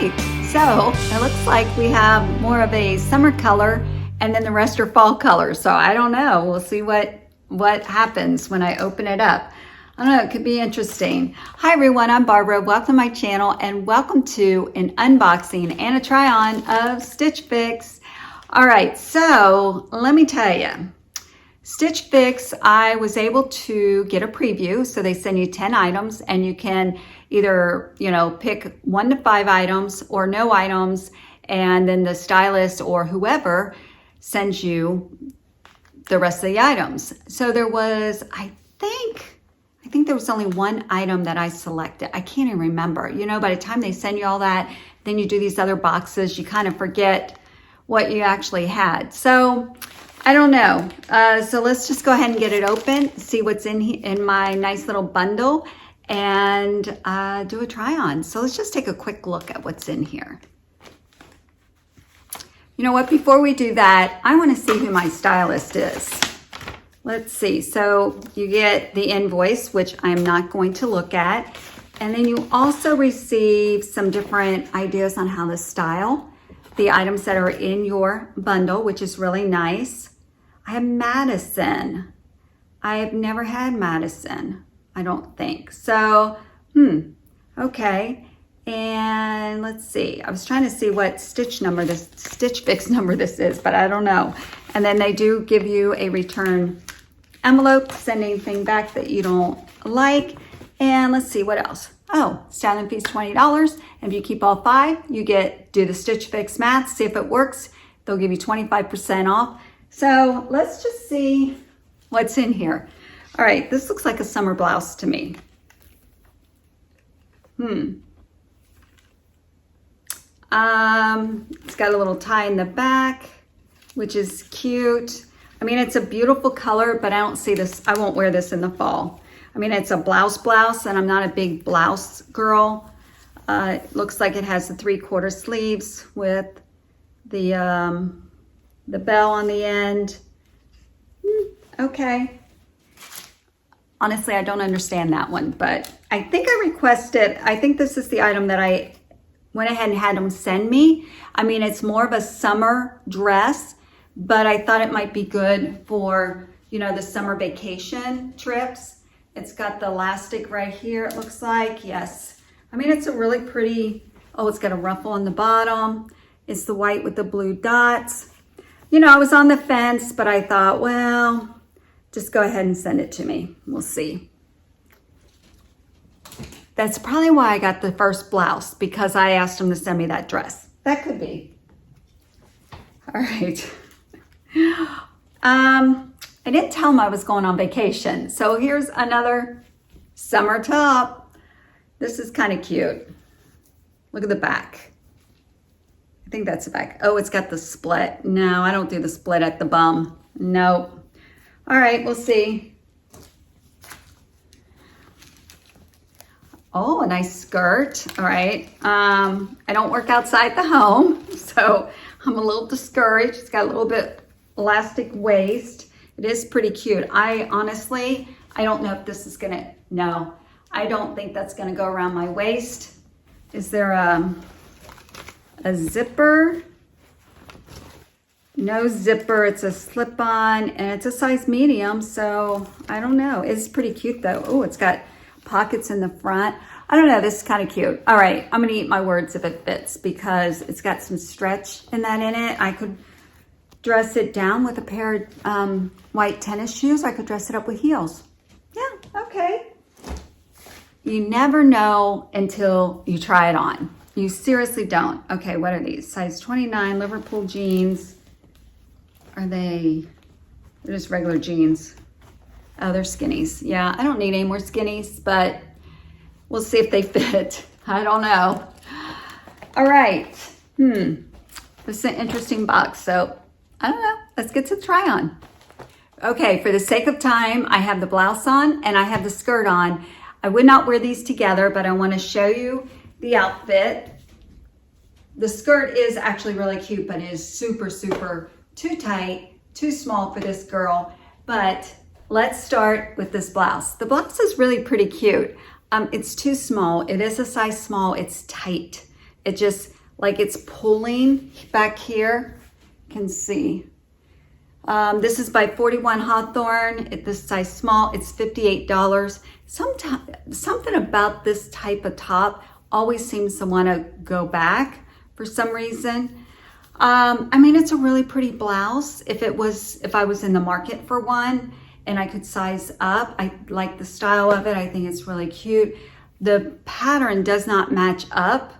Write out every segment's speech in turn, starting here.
right, so it looks like we have more of a summer color and then the rest are fall colors. So I don't know, we'll see what happens when I open it up. I don't know, it could be interesting. Hi everyone, I'm Barbara. Welcome to my channel and welcome to an unboxing and a try on of Stitch Fix. All right, so let me tell you, Stitch Fix, I was able to get a preview. So they send you 10 items and you can either, pick 1 to 5 items or no items. And then the stylist or whoever sends you the rest of the items. So there was, I think there was only one item that I selected. I can't even remember. By the time they send you all that, then you do these other boxes, you kind of forget what you actually had. So I don't know. So let's just go ahead and get it open, see what's in my nice little bundle, and do a try on. So let's just take a quick look at what's in here. You know what, before we do that, I want to see who my stylist is. Let's see, so you get the invoice, which I'm not going to look at. And then you also receive some different ideas on how to style the items that are in your bundle, which is really nice. I have Madison. I've never had Madison, I don't think. So, okay. And let's see, I was trying to see what Stitch Fix number this is, but I don't know. And then they do give you a return envelope, send anything back that you don't like. And let's see, what else? Oh, styling fees $20. And if you keep all 5, you do the Stitch Fix math, see if it works. They'll give you 25% off. So let's just see what's in here. All right, this looks like a summer blouse to me. It's got a little tie in the back, which is cute. I mean, it's a beautiful color, but I don't see this. I won't wear this in the fall. I mean, it's a blouse, and I'm not a big blouse girl. It looks like it has the 3/4 sleeves with the bell on the end. Okay. Honestly, I don't understand that one, but I think I requested, I think this is the item that I went ahead and had them send me. I mean, it's more of a summer dress, but I thought it might be good for, the summer vacation trips. It's got the elastic right here, it looks like. Yes. I mean, it's a really pretty, it's got a ruffle on the bottom. It's the white with the blue dots. I was on the fence, but I thought, well, just go ahead and send it to me. We'll see. That's probably why I got the first blouse, because I asked them to send me that dress. That could be. All right. I didn't tell them I was going on vacation. So here's another summer top. This is kind of cute. Look at the back. I think that's the back. Oh, it's got the split. No, I don't do the split at the bum. Nope. All right, we'll see. Oh, a nice skirt. All right. I don't work outside the home, so I'm a little discouraged. It's got a little bit elastic waist. It is pretty cute. I honestly don't know if this is no, I don't think that's gonna go around my waist. Is there a zipper? No zipper, it's a slip-on, and it's a size medium, so I don't know. It's pretty cute though. Oh, it's got pockets in the front. I don't know, this is kind of cute. All right, I'm gonna eat my words if it fits, because it's got some stretch in it. I could dress it down with a pair of white tennis shoes. I could dress it up with heels. Yeah, okay. You never know until you try it on. You seriously don't. Okay, what are these? Size 29 Liverpool jeans. They're just regular jeans. Oh, they're skinnies. Yeah, I don't need any more skinnies, but we'll see if they fit. I don't know. All right. This is an interesting box, so I don't know. Let's get to the try on. Okay, for the sake of time, I have the blouse on and I have the skirt on. I would not wear these together, but I want to show you the outfit. The skirt is actually really cute, but it is super, super too tight, too small for this girl. But let's start with this blouse. The blouse is really pretty cute. It's too small. It is a size small. It's tight. It just, like it's pulling back here. You can see. This is by 41 Hawthorn. This size small, it's $58. Something about this type of top always seems to want to go back for some reason. I mean, it's a really pretty blouse. If I was in the market for one and I could size up, I like the style of it. I think it's really cute. The pattern does not match up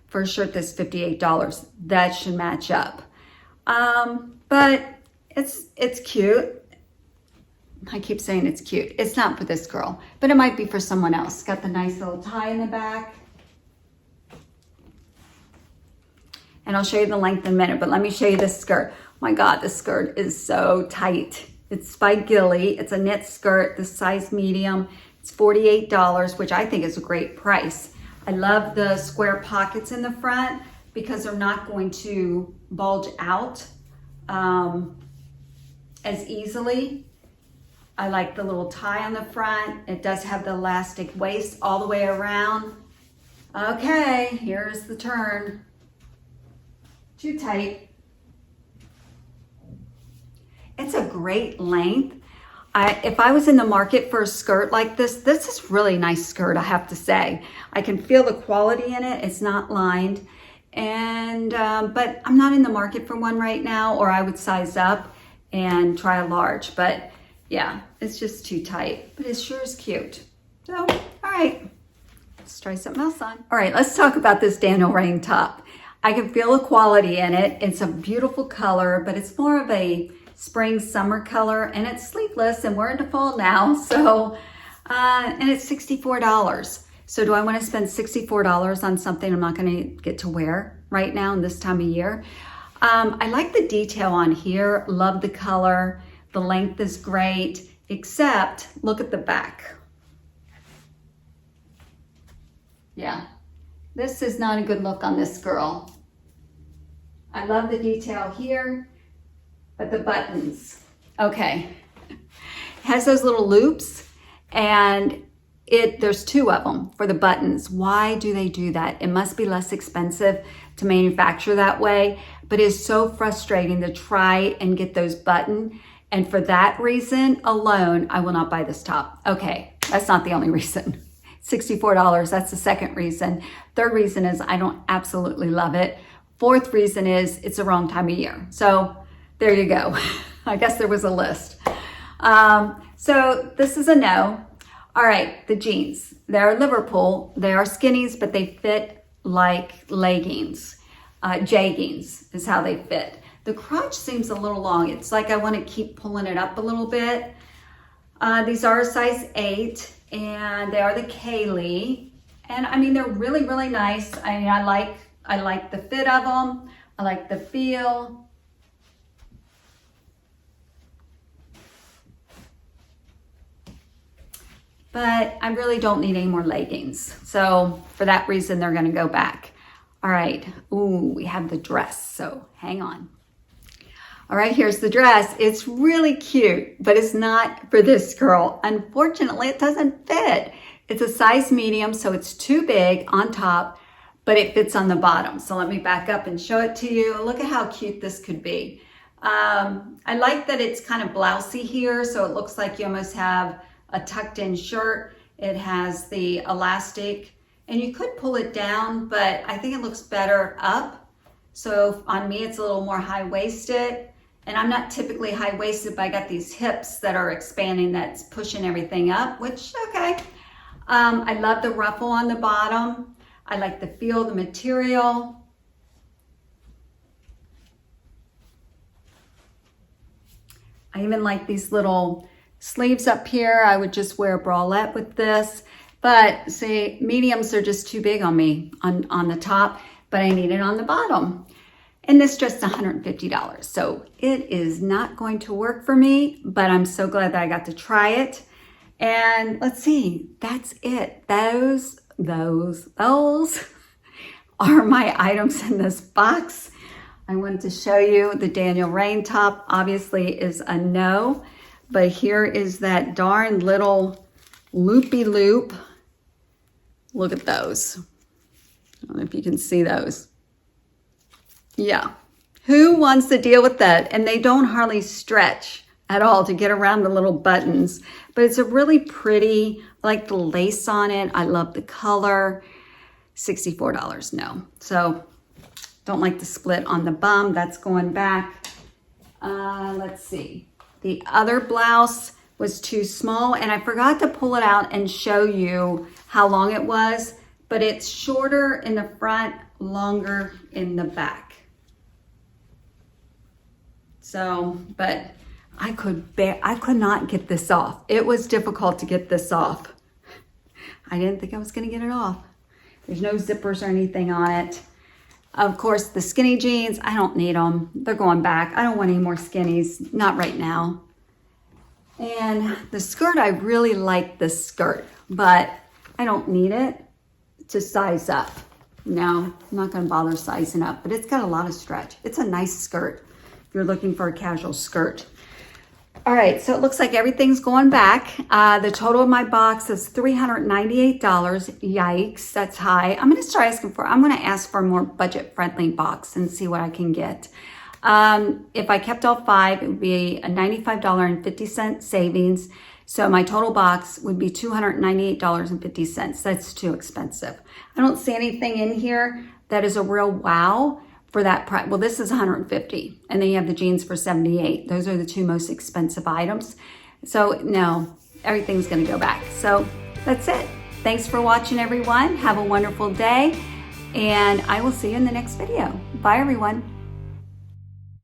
for a shirt that's $58. That should match up. But it's cute. I keep saying it's cute. It's not for this girl, but it might be for someone else. Got the nice little tie in the back. And I'll show you the length in a minute, but let me show you this skirt. Oh my God, this skirt is so tight. It's by GILLI. It's a knit skirt, the size medium. It's $48, which I think is a great price. I love the square pockets in the front because they're not going to bulge out as easily. I like the little tie on the front. It does have the elastic waist all the way around. Okay, here's the turn. Too tight. It's a great length. If I was in the market for a skirt like this is really nice skirt, I have to say. I can feel the quality in it. It's not lined. And but I'm not in the market for one right now, or I would size up and try a large. But yeah, it's just too tight, but it sure is cute. So, all right, let's try something else on. All right, let's talk about this Daniel RAINN top. I can feel the quality in it. It's a beautiful color, but it's more of a spring summer color, and it's sleeveless, and we're into fall now. So, and it's $64. So do I want to spend $64 on something I'm not going to get to wear right now in this time of year? I like the detail on here. Love the color. The length is great, except look at the back. Yeah, this is not a good look on this girl. I love the detail here, but the buttons, okay. It has those little loops, and there's two of them for the buttons. Why do they do that? It must be less expensive to manufacture that way, but it's so frustrating to try and get those button. And for that reason alone, I will not buy this top. Okay, that's not the only reason. $64, that's the second reason. Third reason is I don't absolutely love it. Fourth reason is it's the wrong time of year. So there you go. I guess there was a list. So this is a no. All right, the jeans. They're Liverpool. They are skinnies, but they fit like leggings. Jeggings is how they fit. The crotch seems a little long. It's like I want to keep pulling it up a little bit. These are a size 8, and they are the Kaylee. And I mean, they're really, really nice. I mean, I like the fit of them. I like the feel. But I really don't need any more leggings. So for that reason, they're gonna go back. All right, ooh, we have the dress, so hang on. All right, here's the dress. It's really cute, but it's not for this girl. Unfortunately, it doesn't fit. It's a size medium, so it's too big on top, but it fits on the bottom. So let me back up and show it to you. Look at how cute this could be. I like that it's kind of blousey here, so it looks like you almost have a tucked in shirt. It has the elastic, and you could pull it down, but I think it looks better up. So on me, it's a little more high-waisted, and I'm not typically high-waisted, but I got these hips that are expanding, that's pushing everything up, which, okay. I love the ruffle on the bottom. I like the feel, the material. I even like these little sleeves up here. I would just wear a bralette with this, but see, mediums are just too big on me on the top, but I need it on the bottom. And this dress is $150, so it is not going to work for me, but I'm so glad that I got to try it. And let's see, that's it. Those are my items in this box. I wanted to show you the Daniel RAINN top, obviously is a no, but here is that darn little loopy loop. Look at those. I don't know if you can see those. Yeah. Who wants to deal with that? And they don't hardly stretch at all to get around the little buttons. But it's a really pretty, I like the lace on it. I love the color. $64, no. So don't like the split on the bum. That's going back. Let's see. The other blouse was too small, and I forgot to pull it out and show you how long it was, but it's shorter in the front, longer in the back. So, but I could not get this off. It was difficult to get this off. I didn't think I was gonna get it off. There's no zippers or anything on it. Of course, the skinny jeans, I don't need them. They're going back. I don't want any more skinnies, not right now. And the skirt, I really like this skirt, but I don't need it to size up. No, I'm not gonna bother sizing up, but it's got a lot of stretch. It's a nice skirt if you're looking for a casual skirt. All right, so it looks like everything's going back. The total of my box is $398. Yikes, that's high. I'm gonna ask for a more budget-friendly box and see what I can get. If I kept all 5, it would be a $95.50 savings. So my total box would be $298.50. That's too expensive. I don't see anything in here that is a real wow for that price. Well, this is $150, and then you have the jeans for $78. Those are the 2 most expensive items. So no, everything's gonna go back. So that's it. Thanks for watching, everyone. Have a wonderful day, and I will see you in the next video. Bye, everyone.